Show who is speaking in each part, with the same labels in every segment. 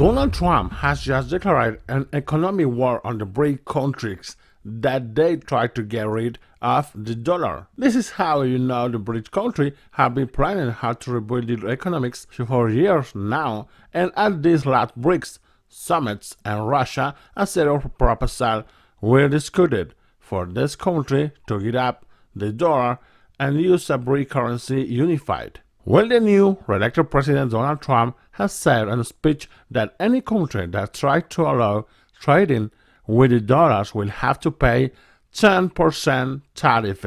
Speaker 1: Donald Trump has just declared an economic war on the BRICS countries that they try to get rid of the dollar. This is how you know the BRICS countries have been planning how to rebuild their economics for years now, and at these last BRICS summits in Russia, a set of proposals were discussed for this country to give up the dollar and use a BRICS currency unified. Well, the new re-elected President Donald Trump has said in a speech that any country that tries to allow trading with the dollars will have to pay 10% tariff.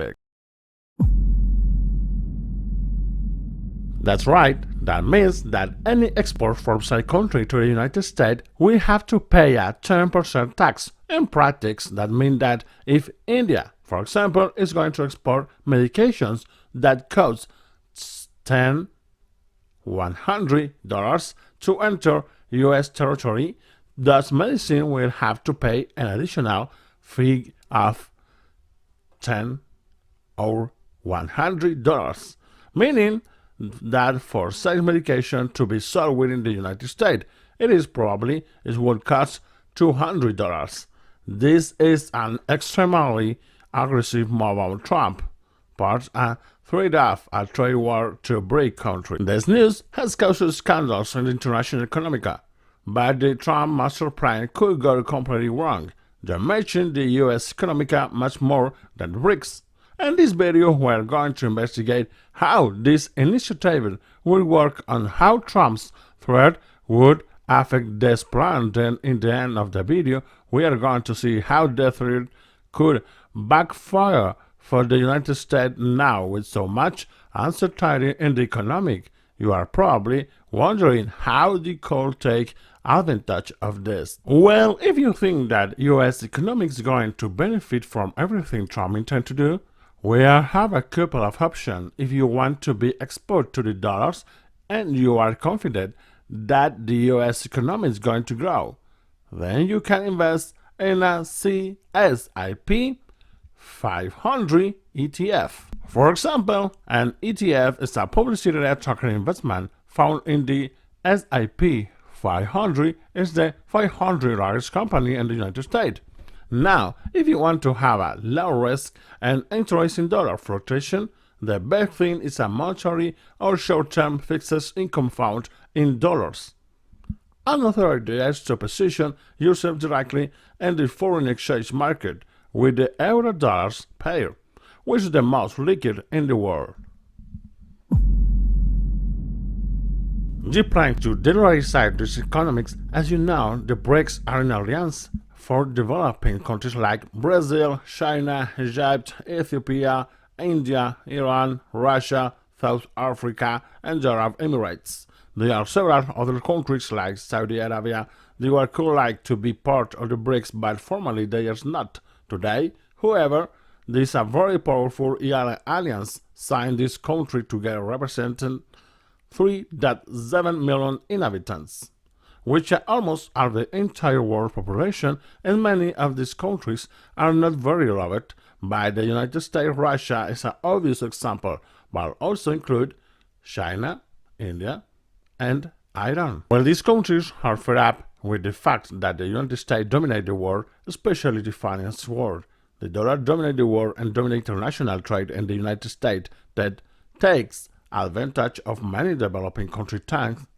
Speaker 1: That's right, that means that any export from said country to the United States will have to pay a 10% tax. In practice, that means that if India, for example, is going to export medications that cost $100 to enter U.S. territory, thus medicine will have to pay an additional fee of $10 or $100, meaning that for such medication to be sold within the United States, it would cost $200. This is an extremely aggressive move on Trump, part a threat of a trade war to BRICS countries. This news has caused scandals in the international economy, but the Trump master plan could go completely wrong, damaging the U.S. economy much more than the BRICS. In this video, we are going to investigate how this initiative will work and how Trump's threat would affect this plan. Then, in the end of the video, we are going to see how the threat could backfire for the United States now with so much uncertainty in the economy. You are probably wondering how they could take advantage of this. Well, if you think that U.S. economy is going to benefit from everything Trump intends to do, we have a couple of options. If you want to be exposed to the dollars and you are confident that the U.S. economy is going to grow, then you can invest in a CSIP 500 ETF. For example, an ETF is a publicly token investment found in the S&P 500 is the 500 largest company in the United States. Now, if you want to have a low risk and interesting dollar fluctuation, the best thing is a monetary or short-term fixed income fund in dollars. Another idea is to position yourself directly in the foreign exchange market with the euro-dollars pair, which is the most liquid in the world. They plan to dollarize these economies. As you know, the BRICS are an alliance for developing countries like Brazil, China, Egypt, Ethiopia, India, Iran, Russia, South Africa, and the Arab Emirates. There are several other countries like Saudi Arabia. They would like to be part of the BRICS, but formally they are not. Today, however, there is a very powerful alliance signed this country together representing 3.7 million inhabitants, which almost are the entire world population, and many of these countries are not very loved by the United States. Russia is an obvious example, but also include China, India, and Iran. Well, these countries are fed up with the fact that the United States dominate the world, especially the finance world. The dollar dominates the world and dominates international trade in the United States that takes advantage of many developing countries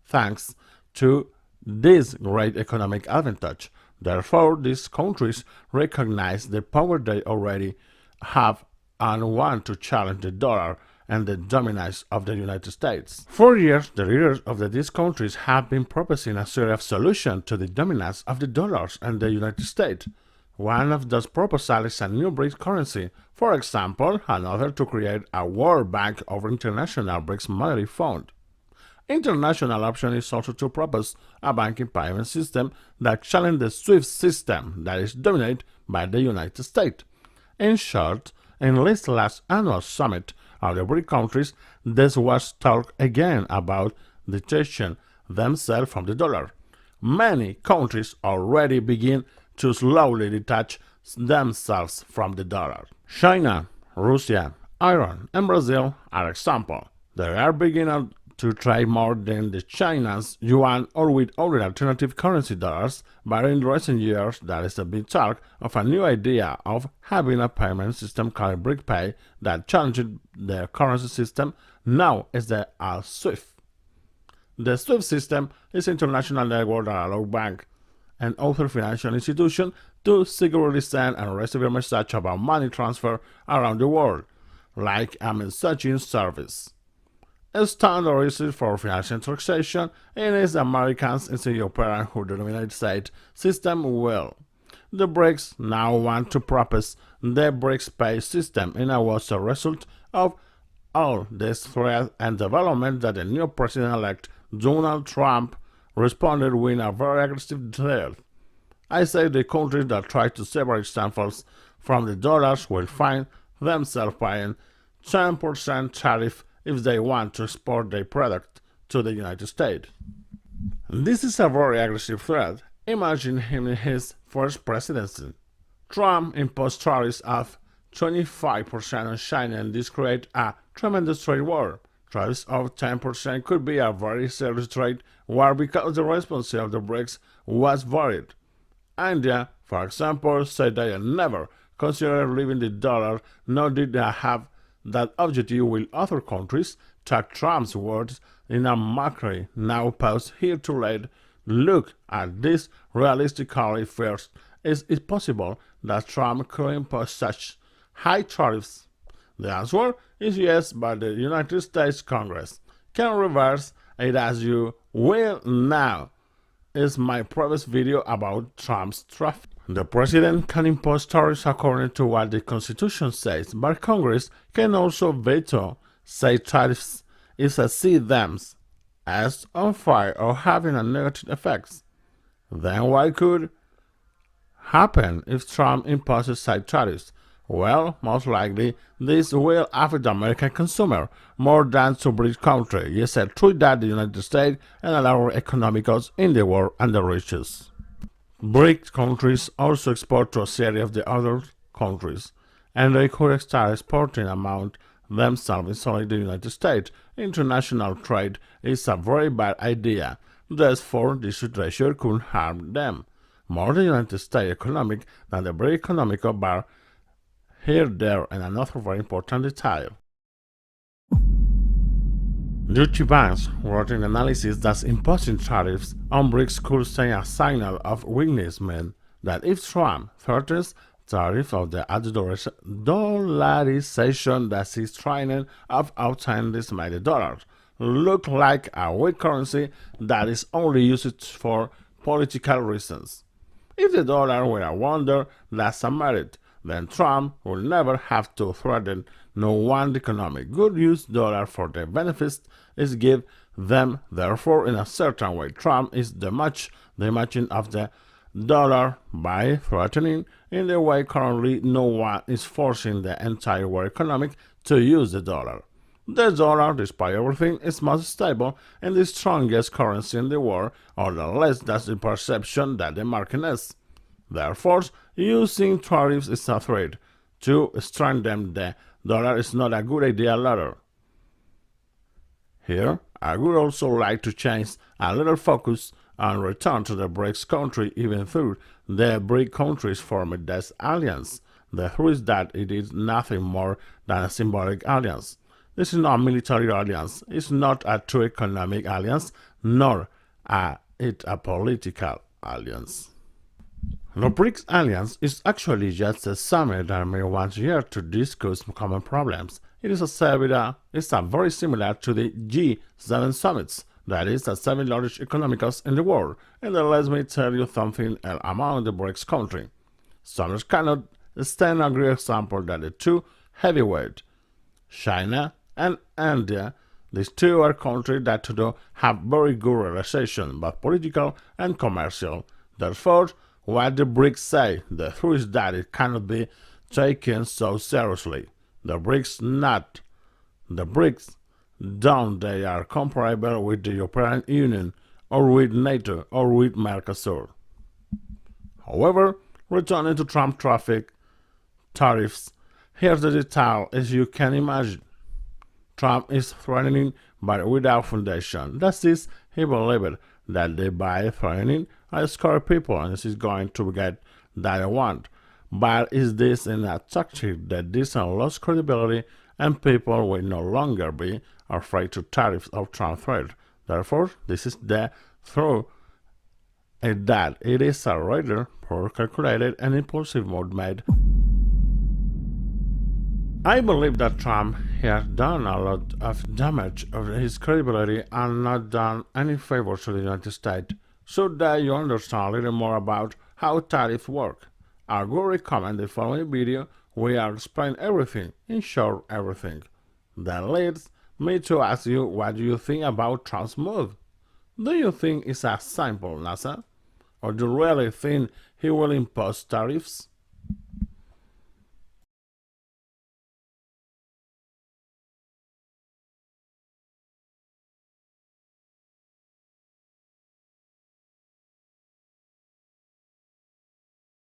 Speaker 1: thanks to this great economic advantage. Therefore, these countries recognize the power they already have and want to challenge the dollar and the dominance of the United States. For years, the leaders of these countries have been proposing a series of solutions to the dominance of the dollars and the United States. One of those proposals is a new BRICS currency. For example, another to create a World Bank or International BRICS Monetary Fund. International option is also to propose a banking payment system that challenges the SWIFT system that is dominated by the United States. In short, in this last annual summit of the BRICS countries, this was talk again about detaching themselves from the dollar. Many countries already begin to slowly detach themselves from the dollar. China, Russia, Iran, and Brazil are examples. They are beginning to trade more than the China's yuan or with other alternative currency dollars, but in recent years there is a big talk of a new idea of having a payment system called BRICS that challenged the currency system. Now is the SWIFT. The SWIFT system is an international network that allows banks and other financial institutions to securely send and receive a message about money transfer around the world, like a messaging service. A standard is for financial transaction and is Americans in the European who the United States system well. The BRICS now want to propose the BRICS pay system, and it was a result of all this threat and development that the new president-elect Donald Trump responded with a very aggressive threat. I say the countries that try to separate samples from the dollars will find themselves paying 10% tariff if they want to export their product to the United States. This is a very aggressive threat. Imagine him in his first presidency. Trump imposed tariffs of 25% on China, and this created a tremendous trade war. Tariffs of 10% could be a very serious trade war because the response of the BRICS was varied. India, for example, said they had never considered leaving the dollar, nor did they have that objective, with other countries took Trump's words in a mockery. Now pause here to look at this realistically first. Is it possible that Trump could impose such high tariffs? The answer is yes, but the United States Congress can reverse it as you will now. Is my previous video about Trump's traffic. The president can impose tariffs according to what the Constitution says, but Congress can also veto, say tariffs if they see them as unfair or having a negative effects. Then what could happen if Trump imposes such tariffs? Well, most likely, this will affect the American consumer more than to BRICS country. Yes, I true that the United States and other economies in the world and the richest. BRICS countries also export to a series of the other countries, and they could start exporting among themselves inside the United States. International trade is a very bad idea, therefore this situation could harm them. More the United States economic than the BRICS economic bar. Here, there, and another very important detail. Deutsche Bank wrote an analysis that imposing tariffs on BRICS could send a signal of weakness, meant that if Trump threatens tariffs of the dollarization that is trying of obtaining this made dollars look like a weak currency that is only used for political reasons. If the dollar were a wonder, that's a merit. Then Trump will never have to threaten no one economic. Good use dollar for the benefits is give them. Therefore, in a certain way, Trump is the matching of the dollar by threatening in the way currently no one is forcing the entire world economic to use the dollar. The dollar, despite everything, is most stable and the strongest currency in the world, or at least that's the perception that the market is. Therefore, using tariffs is a threat. To strengthen the dollar is not a good idea later. Here, I would also like to change a little focus and return to the BRICS country, even though the BRICS countries formed this alliance. The truth is that it is nothing more than a symbolic alliance. This is not a military alliance, it's not a true economic alliance, nor it a political alliance. The BRICS alliance is actually just a summit that may once a year to discuss common problems. It is very similar to the G7 summits, that is the 7 largest economies in the world, and let me tell you something among the BRICS countries. Summits cannot stand a great example that the two heavyweight, China and India, these two are countries that today have very good relations, both political and commercial. Therefore, what the BRICS say, the truth is that it cannot be taken so seriously. The BRICS don't, they are comparable with the European Union, or with NATO, or with Mercosur. However, returning to Trump traffic tariffs, here's the detail as you can imagine. Trump is threatening but without foundation. That is, he believed that they by threatening I scare people and this is going to get that I want. But is this an tactic that this lost credibility and people will no longer be afraid to tariffs of Trump threat? Therefore, this is the truth that it is a rather poor calculated and impulsive move made. I believe that Trump has done a lot of damage of his credibility and not done any favor to the United States. So that you understand a little more about how tariffs work, I would recommend the following video where I explain everything, in short everything. That leads me to ask you what do you think about Trump's move? Do you think it's a simple NASA? Or do you really think he will impose tariffs?